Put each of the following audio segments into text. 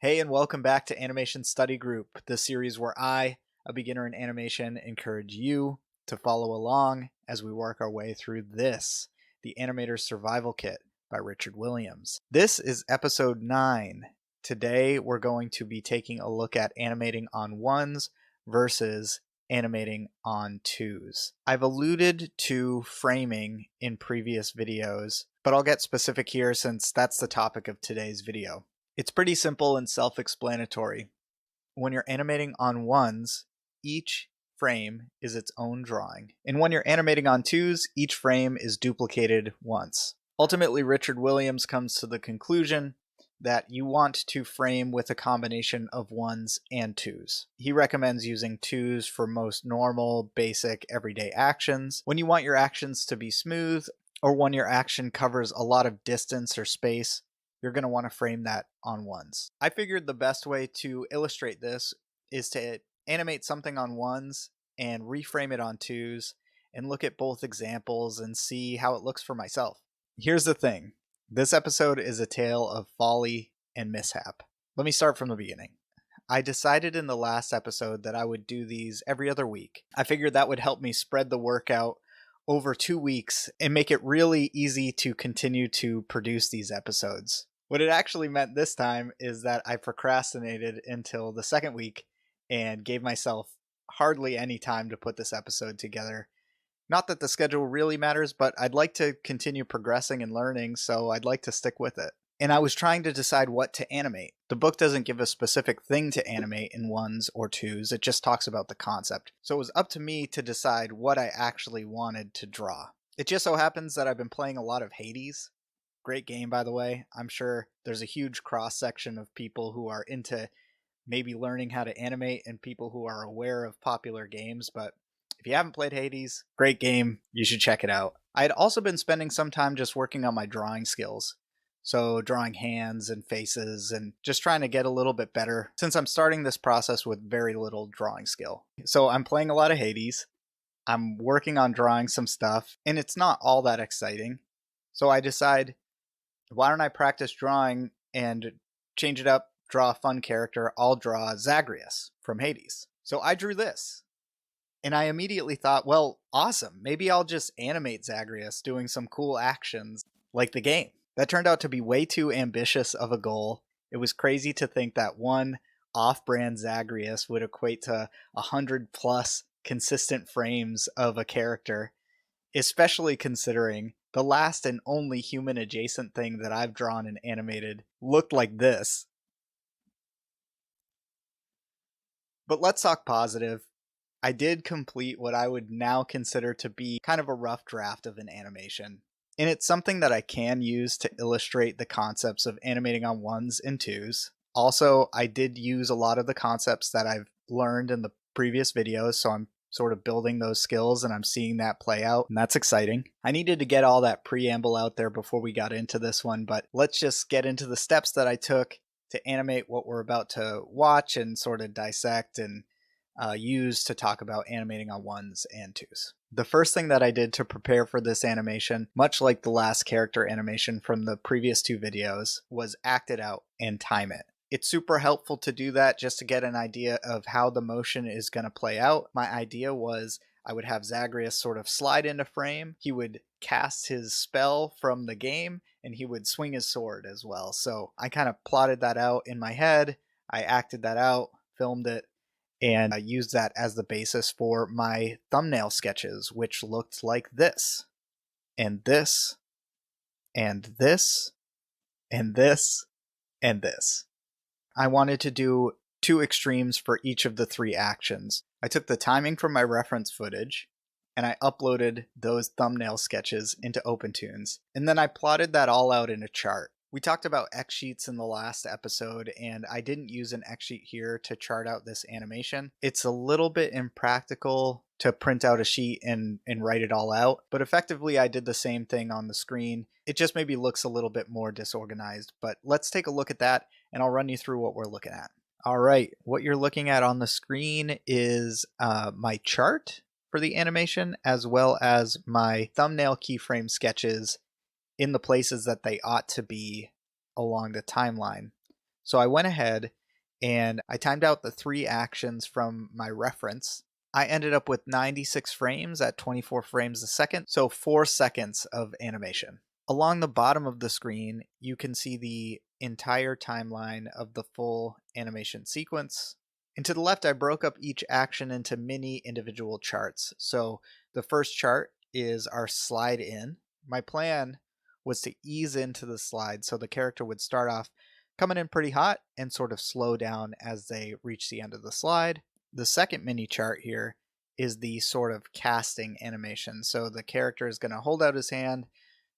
Hey, and welcome back to Animation Study Group, the series where I, a beginner in animation, encourage you to follow along as we work our way through this, the Animator Survival Kit by Richard Williams. This is episode 9. Today we're going to be taking a look at animating on 1's versus animating on 2's. I've alluded to framing in previous videos, but I'll get specific here since that's the topic of today's video. It's pretty simple and self-explanatory. When you're animating on 1's, each frame is its own drawing. And when you're animating on 2's, each frame is duplicated once. Ultimately, Richard Williams comes to the conclusion that you want to frame with a combination of 1's and 2's. He recommends using 2's for most normal, basic, everyday actions. When you want your actions to be smooth, or when your action covers a lot of distance or space, you're going to want to frame that on 1's. I figured the best way to illustrate this is to animate something on 1's and reframe it on 2's and look at both examples and see how it looks for myself. Here's the thing. This episode is a tale of folly and mishap. Let me start from the beginning. I decided in the last episode that I would do these every other week. I figured that would help me spread the work out over 2 weeks and make it really easy to continue to produce these episodes. What it actually meant this time is that I procrastinated until the second week and gave myself hardly any time to put this episode together. Not that the schedule really matters, but I'd like to continue progressing and learning, so I'd like to stick with it. And I was trying to decide what to animate. The book doesn't give a specific thing to animate in 1's or 2's, it just talks about the concept. So it was up to me to decide what I actually wanted to draw. It just so happens that I've been playing a lot of Hades. Great game, by the way. I'm sure there's a huge cross-section of people who are into maybe learning how to animate and people who are aware of popular games, but if you haven't played Hades, great game, you should check it out. I had also been spending some time just working on my drawing skills. So drawing hands and faces and just trying to get a little bit better since I'm starting this process with very little drawing skill. So I'm playing a lot of Hades. I'm working on drawing some stuff and it's not all that exciting. So I decide, why don't I practice drawing and change it up, draw a fun character? I'll draw Zagreus from Hades. So I drew this. And I immediately thought, well, awesome. Maybe I'll just animate Zagreus doing some cool actions like the game. That turned out to be way too ambitious of a goal. It was crazy to think that one off-brand Zagreus would equate to 100 plus consistent frames of a character, especially considering the last and only human adjacent thing that I've drawn and animated looked like this. But let's talk positive. I did complete what I would now consider to be kind of a rough draft of an animation. And it's something that I can use to illustrate the concepts of animating on 1's and 2's. Also, I did use a lot of the concepts that I've learned in the previous videos, so I'm sort of building those skills and I'm seeing that play out, and that's exciting. I needed to get all that preamble out there before we got into this one, but let's just get into the steps that I took to animate what we're about to watch and sort of dissect and use to talk about animating on 1's and 2's. The first thing that I did to prepare for this animation, much like the last character animation from the previous 2 videos, was act it out and time it. It's super helpful to do that just to get an idea of how the motion is going to play out. My idea was I would have Zagreus sort of slide into frame, he would cast his spell from the game, and he would swing his sword as well. So I kind of plotted that out in my head, I acted that out, filmed it, and I used that as the basis for my thumbnail sketches, which looked like this, and this, and this, and this, and this. I wanted to do 2 extremes for each of the 3 actions. I took the timing from my reference footage, and I uploaded those thumbnail sketches into opentoonz, and then I plotted that all out in a chart. We talked about X sheets in the last episode, and I didn't use an X sheet here to chart out this animation. It's a little bit impractical to print out a sheet and write it all out, but effectively I did the same thing on the screen. It just maybe looks a little bit more disorganized, but let's take a look at that and I'll run you through what we're looking at. All right, what you're looking at on the screen is my chart for the animation, as well as my thumbnail keyframe sketches in the places that they ought to be along the timeline. So I went ahead and I timed out the 3 actions from my reference. I ended up with 96 frames at 24 frames a second, so 4 seconds of animation. Along the bottom of the screen, you can see the entire timeline of the full animation sequence. And to the left, I broke up each action into mini individual charts. So the first chart is our slide in. My plan was to ease into the slide so the character would start off coming in pretty hot and sort of slow down as they reach the end of the slide. The second mini chart here is the sort of casting animation. So the character is going to hold out his hand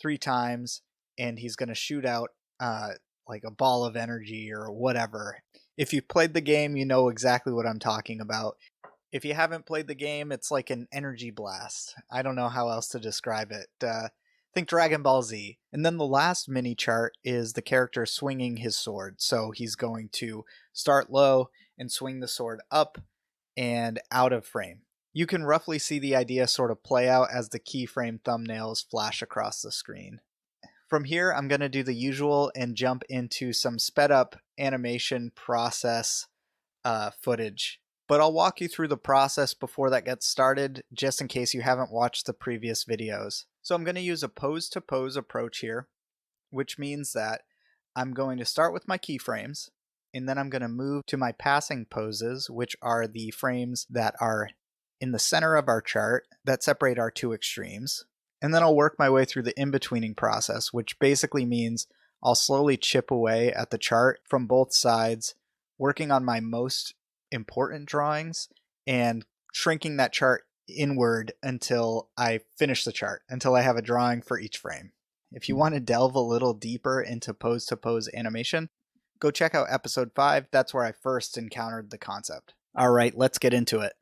3 times and he's going to shoot out like a ball of energy or whatever. If you've played the game, you know exactly what I'm talking about. If you haven't played the game, it's like an energy blast. I don't know how else to describe it. Think Dragon Ball Z. And then the last mini chart is the character swinging his sword. So he's going to start low and swing the sword up and out of frame. You can roughly see the idea sort of play out as the keyframe thumbnails flash across the screen. From here, I'm going to do the usual and jump into some sped up animation process footage. But I'll walk you through the process before that gets started, just in case you haven't watched the previous videos. So I'm going to use a pose-to-pose approach here, which means that I'm going to start with my keyframes, and then I'm going to move to my passing poses, which are the frames that are in the center of our chart that separate our 2 extremes. And then I'll work my way through the in-betweening process, which basically means I'll slowly chip away at the chart from both sides, working on my most important drawings and shrinking that chart inward until I finish the chart, until I have a drawing for each frame. If you want to delve a little deeper into pose-to-pose animation, go check out episode 5. That's where I first encountered the concept. All right, let's get into it.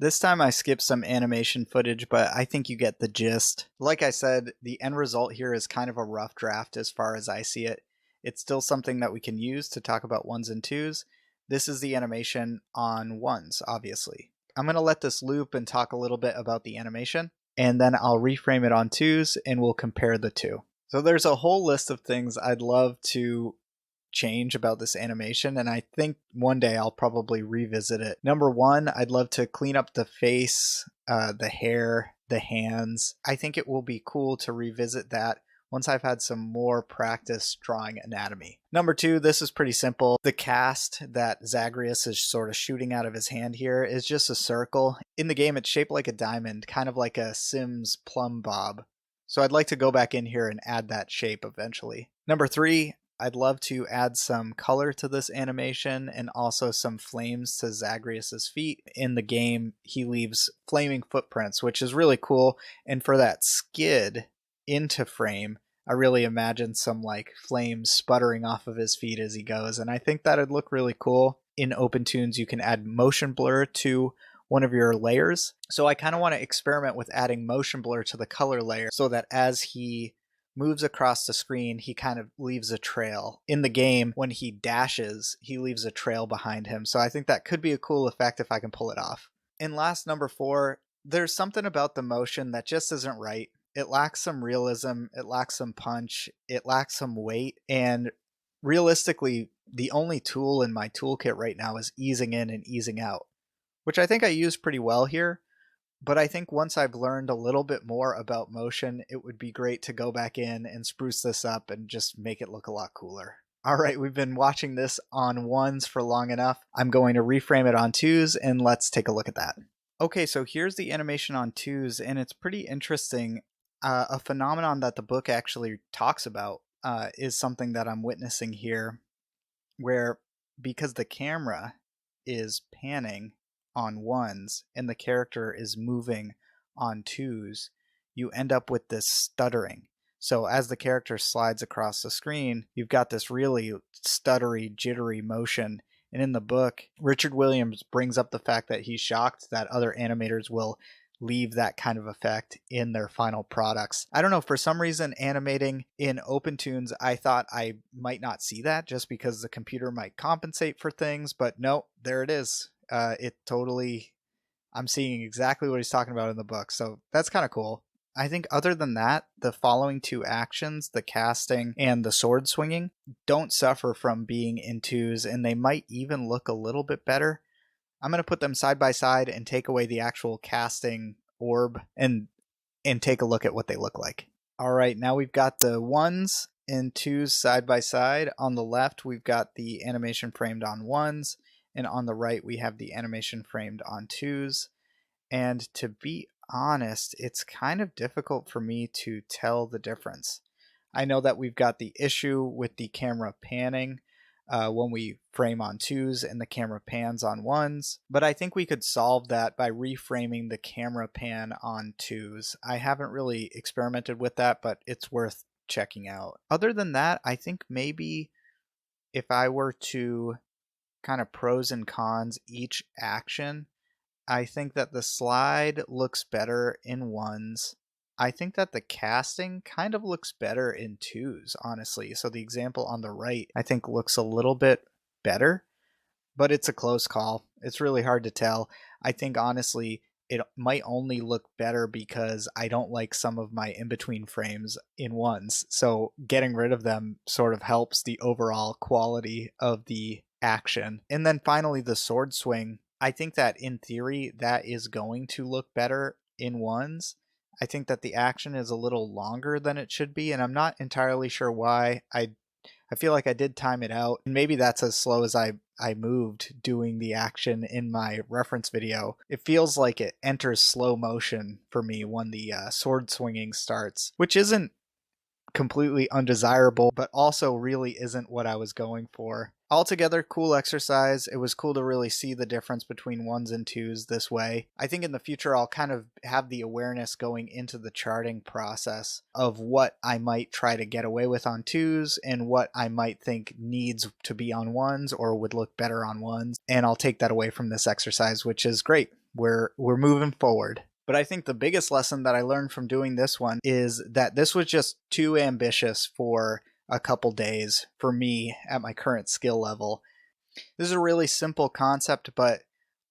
This time I skipped some animation footage, but I think you get the gist. Like I said, the end result here is kind of a rough draft as far as I see it. It's still something that we can use to talk about 1's and 2's. This is the animation on 1's, obviously. I'm going to let this loop and talk a little bit about the animation, and then I'll reframe it on 2's and we'll compare the two. So there's a whole list of things I'd love to change about this animation, and I think one day I'll probably revisit it. Number 1, I'd love to clean up the face, the hair, the hands. I think it will be cool to revisit that once I've had some more practice drawing anatomy. Number 2, this is pretty simple. The cast that Zagreus is sort of shooting out of his hand here is just a circle. In the game, it's shaped like a diamond, kind of like a Sims plumb bob. So I'd like to go back in here and add that shape eventually. Number 3, I'd love to add some color to this animation and also some flames to Zagreus's feet. In the game, he leaves flaming footprints, which is really cool. And for that skid into frame, I really imagine some like flames sputtering off of his feet as he goes. And I think that'd look really cool. In opentoonz, you can add motion blur to one of your layers. So I kind of want to experiment with adding motion blur to the color layer so that as he moves across the screen, he kind of leaves a trail. In the game, when he dashes, he leaves a trail behind him. So I think that could be a cool effect if I can pull it off. And last, number 4, there's something about the motion that just isn't right. it lacks some realism, it lacks some punch, it lacks some weight, and realistically, the only tool in my toolkit right now is easing in and easing out, which I think I use pretty well here. But I think once I've learned a little bit more about motion, it would be great to go back in and spruce this up and just make it look a lot cooler. All right, we've been watching this on 1's for long enough. I'm going to reframe it on 2's, and let's take a look at that. Okay, so here's the animation on 2's, and it's pretty interesting. A phenomenon that the book actually talks about is something that I'm witnessing here, where because the camera is panning on 1's and the character is moving on 2's, you end up with this stuttering. So as the character slides across the screen, you've got this really stuttery, jittery motion. And in the book, Richard Williams brings up the fact that he's shocked that other animators will leave that kind of effect in their final products. I don't know, for some reason animating in opentoonz, I thought I might not see that just because the computer might compensate for things, but no, there it is. I'm seeing exactly what he's talking about in the book, so that's kind of cool. I think other than that, the following two actions, the casting and the sword swinging, don't suffer from being in 2's, and they might even look a little bit better. I'm going to put them side by side and take away the actual casting orb and take a look at what they look like. All right, now we've got the 1's and 2's side by side. On the left, we've got the animation framed on 1's, and on the right, we have the animation framed on 2's. And to be honest, it's kind of difficult for me to tell the difference. I know that we've got the issue with the camera panning when we frame on 2's and the camera pans on 1's, but I think we could solve that by reframing the camera pan on 2's. I haven't really experimented with that, but it's worth checking out. Other than that, I think maybe if I were to kind of pros and cons each action, I think that the slide looks better in 1's. I think that the casting kind of looks better in 2's, honestly. So the example on the right, I think looks a little bit better, but it's a close call. It's really hard to tell. I think honestly, it might only look better because I don't like some of my in-between frames in 1's. So getting rid of them sort of helps the overall quality of the action. And then finally, the sword swing. I think that in theory, that is going to look better in 1's. I think that the action is a little longer than it should be, and I'm not entirely sure why. I feel like I did time it out, and maybe that's as slow as I moved doing the action in my reference video. It feels like it enters slow motion for me when the sword swinging starts, which isn't completely undesirable, but also really isn't what I was going for. Altogether, cool exercise. It was cool to really see the difference between 1's and 2's this way. I think in the future I'll kind of have the awareness going into the charting process of what I might try to get away with on 2's and what I might think needs to be on 1's or would look better on 1's. And I'll take that away from this exercise, which is great. We're moving forward. But I think the biggest lesson that I learned from doing this one is that this was just too ambitious for a couple days for me at my current skill level. This is a really simple concept, but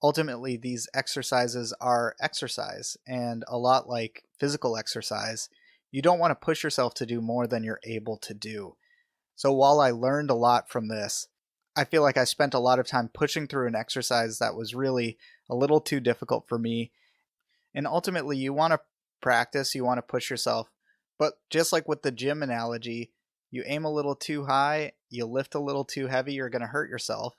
ultimately these exercises are exercise, and a lot like physical exercise, you don't want to push yourself to do more than you're able to do. So while I learned a lot from this, I feel like I spent a lot of time pushing through an exercise that was really a little too difficult for me. And ultimately, you want to practice, you want to push yourself. But just like with the gym analogy, you aim a little too high, you lift a little too heavy, you're going to hurt yourself.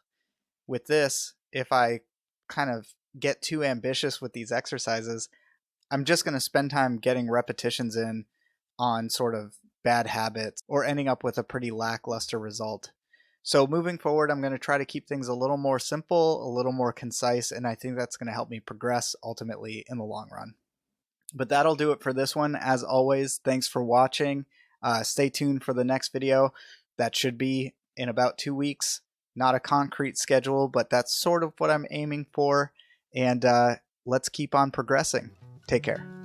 With this, if I kind of get too ambitious with these exercises, I'm just going to spend time getting repetitions in on sort of bad habits or ending up with a pretty lackluster result. So moving forward, I'm going to try to keep things a little more simple, a little more concise, and I think that's going to help me progress ultimately in the long run. But that'll do it for this one. As always, thanks for watching. Stay tuned for the next video. That should be in about 2 weeks. Not a concrete schedule, but that's sort of what I'm aiming for. And let's keep on progressing. Take care.